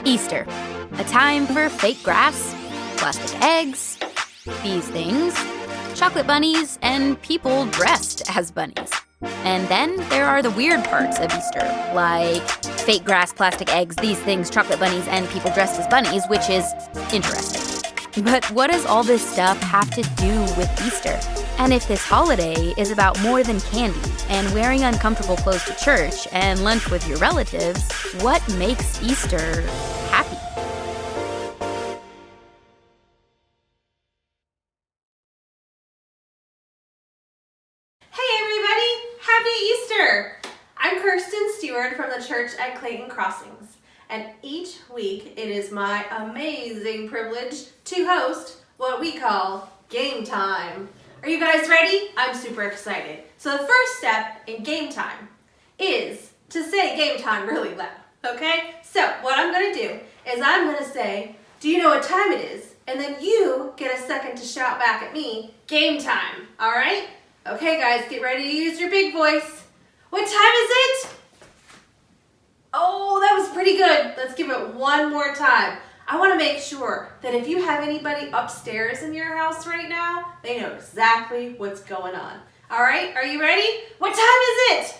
Easter, a time for fake grass, plastic eggs, these things, chocolate bunnies, and people dressed as bunnies. And then there are the weird parts of Easter, like fake grass, plastic eggs, these things, chocolate bunnies, and people dressed as bunnies, which is interesting. But what does all this stuff have to do with Easter? And if this holiday is about more than candy and wearing uncomfortable clothes to church and lunch with your relatives, what makes Easter happy? Hey everybody! Happy Easter! I'm Kirsten Stewart from the church at Clayton Crossings, and each week it is my amazing privilege to host what we call Game Time. Are you guys ready? I'm super excited. So the first step in Game Time is to say Game Time really loud, okay? So what I'm going to do is I'm going to say, do you know what time it is? And then you get a second to shout back at me, Game Time, all right? Okay guys, get ready to use your big voice. What time is it? Oh, that was pretty good. Let's give it one more time. I want to make sure that if you have anybody upstairs in your house right now, they know exactly what's going on. All right, are you ready? What time is it?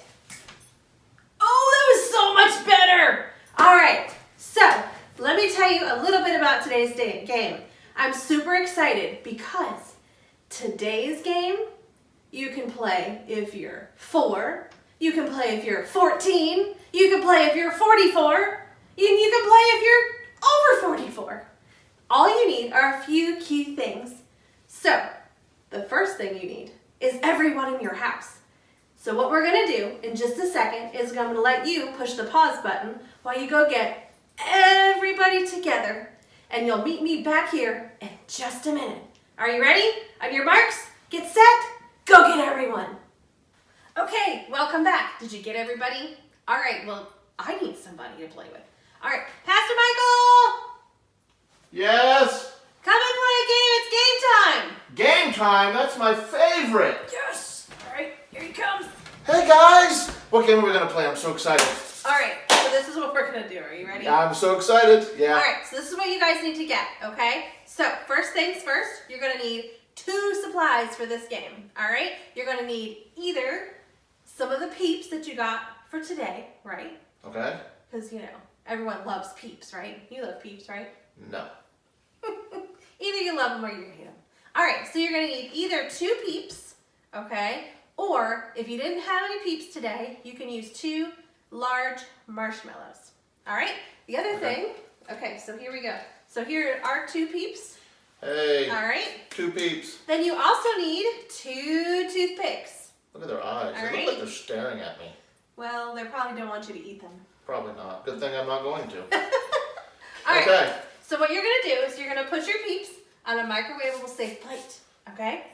Oh, that was so much better. All right, so let me tell you a little bit about today's game. I'm super excited because today's game, you can play if you're 4, you can play if you're 14, you can play if you're 44, you can play if you're over 44. All you need are a few key things. So, the first thing you need is everyone in your house. So what we're gonna do in just a second is I'm gonna let you push the pause button while you go get everybody together, and you'll meet me back here in just a minute. Are you ready? On your marks, get set, go get everyone. Okay, welcome back. Did you get everybody? All right, well, I need somebody to play with. All right, Pastor Michael! Yes? Come and play a game. It's game time. Game time? That's my favorite. Yes. All right, here he comes. Hey guys! What game are we going to play? I'm so excited. All right, so this is what we're going to do. Are you ready? I'm so excited. Yeah. All right, so this is what you guys need to get, okay? So first things first, you're going to need 2 supplies for this game, all right? You're going to need either some of the Peeps that you got for today, right? Okay. Because, everyone loves Peeps, right? You love Peeps, right? No. Either you love them or you hate them. All right, so you're going to need either 2 Peeps, okay? Or if you didn't have any Peeps today, you can use 2 large marshmallows. All right? The other thing, okay, so here we go. So here are 2 Peeps. Hey. All right? 2 peeps. Then you also need 2 toothpicks. Look at their eyes. All They right. look like they're staring at me. Well, they probably don't want you to eat them. Probably not. Good thing I'm not going to. All right. Okay. So what you're going to do is you're going to put your Peeps on a microwavable safe plate, okay?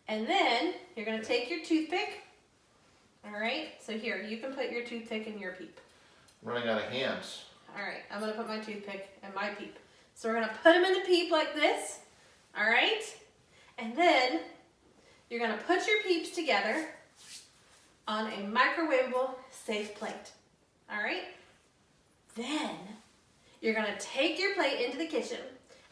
And then you're going to take your toothpick. All right? So here, you can put your toothpick in your Peep. I'm running out of hands. All right, I'm going to put my toothpick in my Peep. So we're going to put them in the Peep like this. All right? And then you're going to put your Peeps together on a microwavable safe plate. All right? Then you're going to take your plate into the kitchen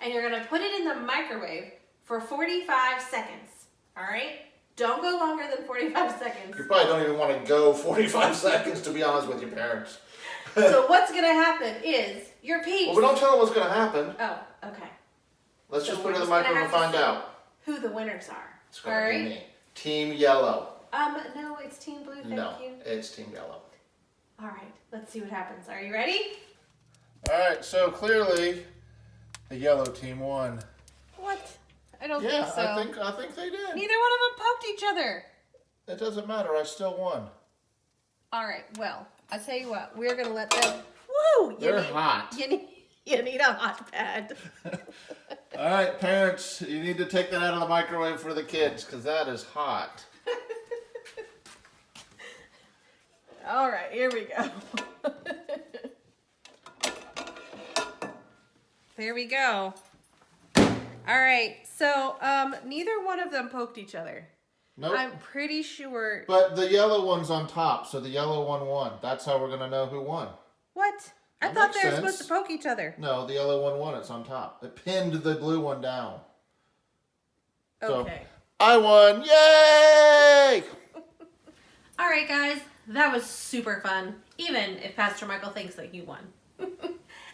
and you're going to put it in the microwave for 45 seconds. All right? Don't go longer than 45 seconds. You probably don't even want to go 45 seconds, to be honest with your parents. So what's going to happen is your Peeps... Well, we don't tell them what's going to happen. Oh, okay. Let's So just we're put it in the just gonna microwave and have to find see out. who the winners are. It's going to be me. Team Yellow. No, it's Team Blue, thank No, you. it's Team Yellow. All right, let's see what happens. Are you ready? All right, so clearly the yellow team won. What? I don't Yeah, think so. I think they did. Neither one of them poked each other. It doesn't matter. I still won. All right, well, I'll tell you what. We're going to let them... Woo! They're hot. You need a hot pad. All right, parents, you need to take that out of the microwave for the kids because that is hot. All right, here we go. There we go. All right, so neither one of them poked each other. Nope. I'm pretty sure. But the yellow one's on top, so the yellow one won. That's how we're going to know who won. What? I That thought makes they were sense. supposed to poke each other. No, the yellow one won. It's on top. It pinned the blue one down. So, Okay. I won. Yay! All right, guys. That was super fun, even if Pastor Michael thinks that you won.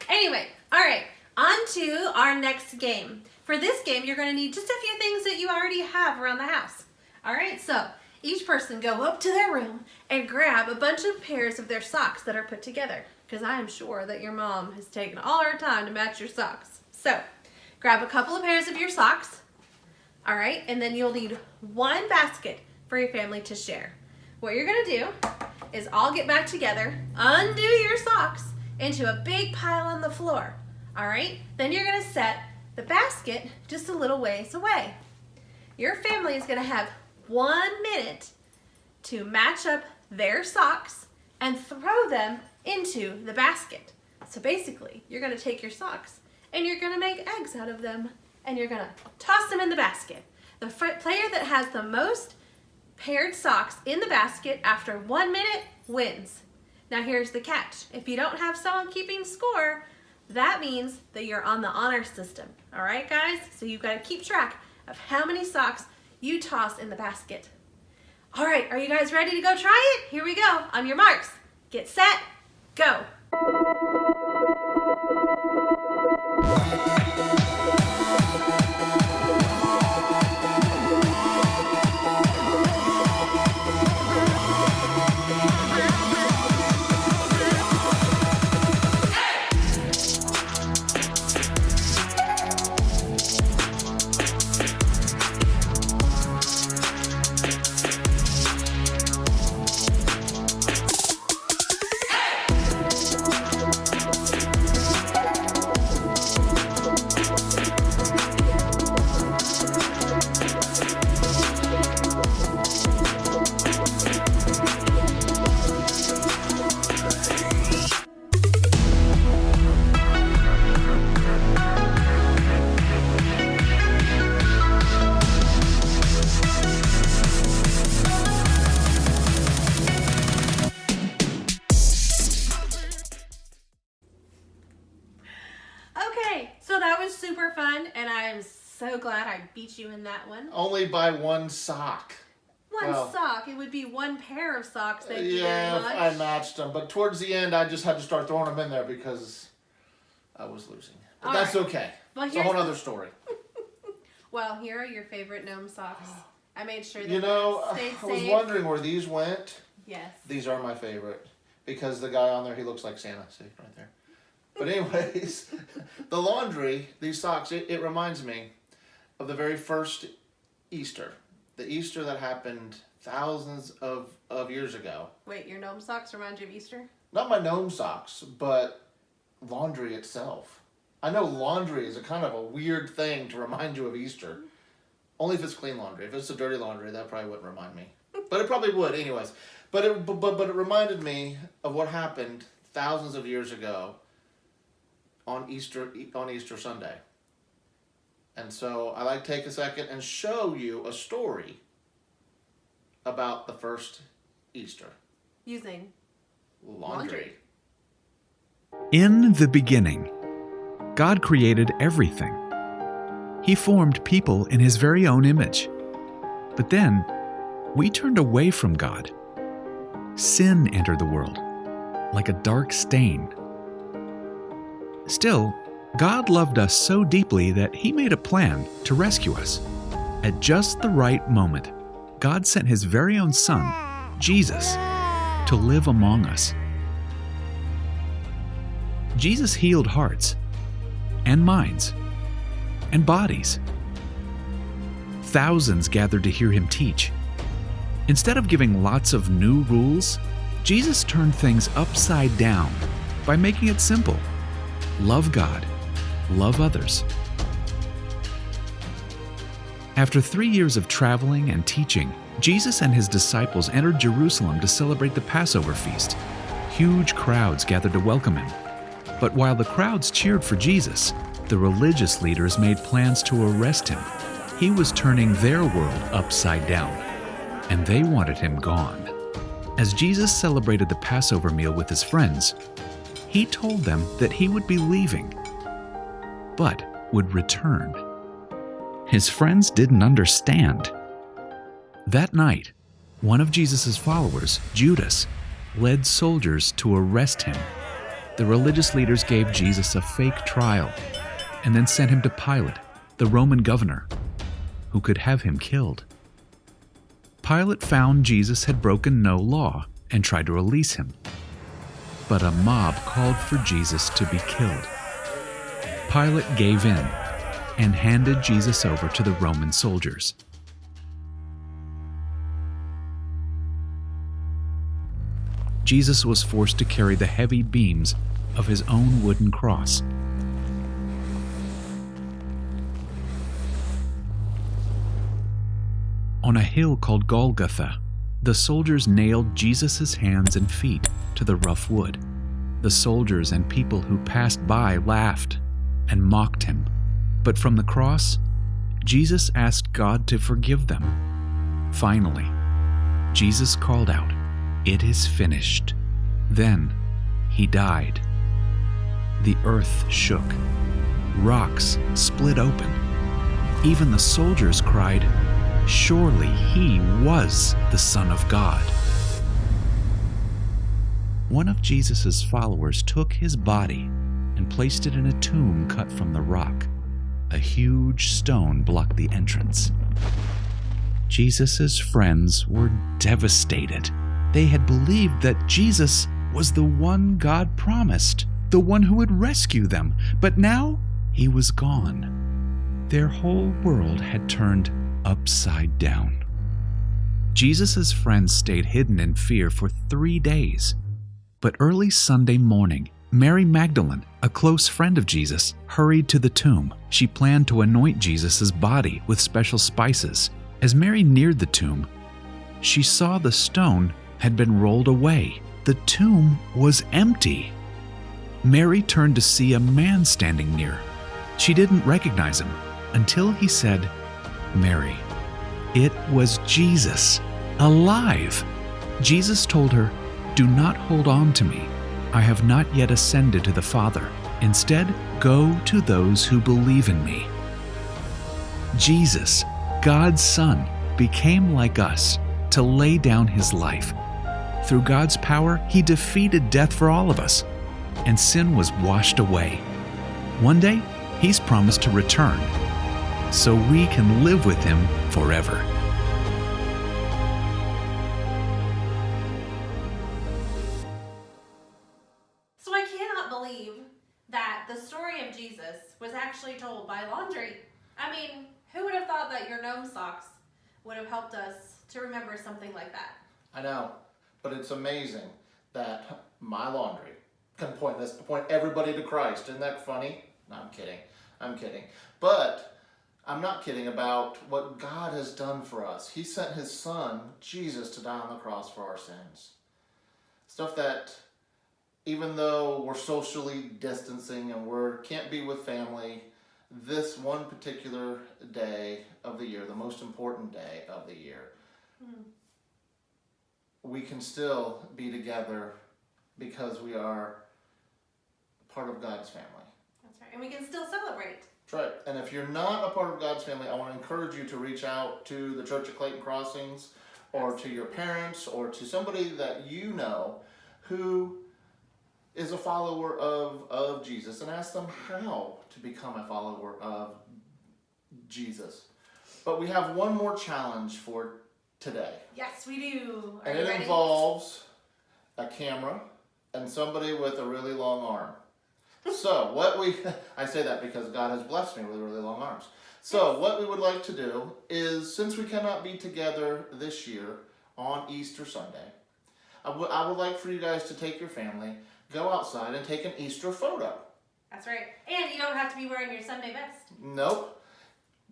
Anyway, all right. On to our next game. For this game, you're going to need just a few things that you already have around the house. All right, so each person go up to their room and grab a bunch of pairs of their socks that are put together, because I am sure that your mom has taken all her time to match your socks. So grab a couple of pairs of your socks. All right, and then you'll need one basket for your family to share. What you're gonna do is all get back together, undo your socks into a big pile on the floor. All right, then you're gonna set the basket just a little ways away. Your family is gonna have 1 minute to match up their socks and throw them into the basket. So basically, you're gonna take your socks and you're gonna make eggs out of them and you're gonna toss them in the basket. The player that has the most paired socks in the basket after 1 minute wins. Now here's the catch. If you don't have someone keeping score, that means that you're on the honor system. All right, guys? So you've got to keep track of how many socks you toss in the basket. All right, are you guys ready to go try it? Here we go. On your marks, get set, go. Okay, so that was super fun, and I'm so glad I beat you in that one. Only by one sock. One Well, sock, it would be one pair of socks. Thank you Yeah, very I much. matched them. But towards the end, I just had to start throwing them in there because I was losing. But All that's right. okay. Well, It's a whole here's other story. Well, here are your favorite gnome socks. I made sure that You know, they stayed I was safe. wondering where these went. Yes. These are my favorite because the guy on there, he looks like Santa. See, right there. But anyways, the laundry, these socks, it reminds me of the very first Easter. The Easter that happened thousands of years ago. Wait, your gnome socks remind you of Easter? Not my gnome socks, but laundry itself. I know laundry is a kind of a weird thing to remind you of Easter. Only if it's clean laundry. If it's a dirty laundry, that probably wouldn't remind me. But it probably would, anyways. But it reminded me of what happened thousands of years ago on Easter Sunday. And so I like to take a second and show you a story about the first Easter. Using Laundry. In the beginning, God created everything. He formed people in His very own image. But then, we turned away from God. Sin entered the world, like a dark stain. Still, God loved us so deeply that He made a plan to rescue us. At just the right moment, God sent His very own Son, Jesus, to live among us. Jesus healed hearts and minds and bodies. Thousands gathered to hear Him teach. Instead of giving lots of new rules, Jesus turned things upside down by making it simple. Love God, love others. After 3 years of traveling and teaching, Jesus and His disciples entered Jerusalem to celebrate the Passover feast. Huge crowds gathered to welcome Him. But while the crowds cheered for Jesus, the religious leaders made plans to arrest Him. He was turning their world upside down, and they wanted Him gone. As Jesus celebrated the Passover meal with His friends, he told them that he would be leaving, but would return. His friends didn't understand. That night, one of Jesus' followers, Judas, led soldiers to arrest him. The religious leaders gave Jesus a fake trial and then sent him to Pilate, the Roman governor, who could have him killed. Pilate found Jesus had broken no law and tried to release him. But a mob called for Jesus to be killed. Pilate gave in and handed Jesus over to the Roman soldiers. Jesus was forced to carry the heavy beams of his own wooden cross. On a hill called Golgotha, the soldiers nailed Jesus' hands and feet to the rough wood. The soldiers and people who passed by laughed and mocked him. But from the cross, Jesus asked God to forgive them. Finally, Jesus called out, "It is finished." Then he died. The earth shook. Rocks split open. Even the soldiers cried, "Surely he was the Son of God." One of Jesus' followers took his body and placed it in a tomb cut from the rock. A huge stone blocked the entrance. Jesus' friends were devastated. They had believed that Jesus was the one God promised, the one who would rescue them, but now he was gone. Their whole world had turned upside down. Jesus' friends stayed hidden in fear for 3 days. But early Sunday morning, Mary Magdalene, a close friend of Jesus, hurried to the tomb. She planned to anoint Jesus' body with special spices. As Mary neared the tomb, she saw the stone had been rolled away. The tomb was empty. Mary turned to see a man standing near. She didn't recognize him until he said, "Mary." It was Jesus, alive. Jesus told her, "Do not hold on to me. I have not yet ascended to the Father. Instead, go to those who believe in me." Jesus, God's Son, became like us to lay down his life. Through God's power, he defeated death for all of us, and sin was washed away. One day, he's promised to return, so we can live with him forever. So I cannot believe that the story of Jesus was actually told by laundry. I mean, who would have thought that your gnome socks would have helped us to remember something like that? I know, but it's amazing that my laundry can point everybody to Christ. Isn't that funny? No, I'm kidding. But I'm not kidding about what God has done for us. He sent his son, Jesus, to die on the cross for our sins. Stuff that, even though we're socially distancing and can't be with family, this one particular day of the year, the most important day of the year, we can still be together because we are part of God's family. That's right. And we can still celebrate. That's right. And if you're not a part of God's family, I want to encourage you to reach out to the Church of Clayton Crossings or to your parents or to somebody that you know who is a follower of Jesus and ask them how to become a follower of Jesus. But we have one more challenge for today. Yes, we do. Are And you it ready? involves a camera and somebody with a really long arm. So I say that because God has blessed me with really long arms. So what we would like to do is, since we cannot be together this year on Easter Sunday, I would like for you guys to take your family, go outside and take an Easter photo. That's right. And you don't have to be wearing your Sunday best. Nope.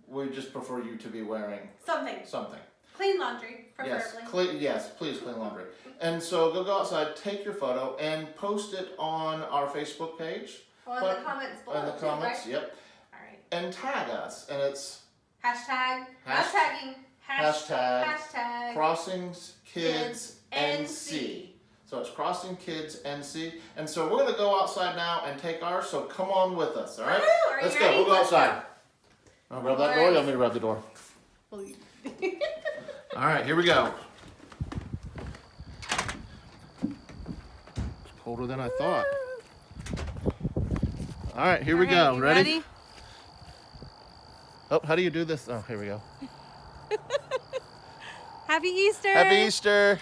We just prefer you to be wearing Something. Clean laundry, preferably. Yes, please clean laundry. And so go outside, take your photo, and post it on our Facebook page. Well, in the comments below. In the comments, too, right? yep. All right. And tag us, and it's Hashtag. Hashtag. Hashtag. Crossings Kids Kids NC. So it's Crossing Kids NC. And so we're going to go outside now and take ours. So come on with us, all right? Woo! Are you Let's go. ready? We'll go outside. I'll grab that door. You Alright. want me to grab the door? All right, here we go. It's colder than I thought. All right, here we go. You Ready? Oh, how do you do this? Oh, here we go. Happy Easter! Happy Easter.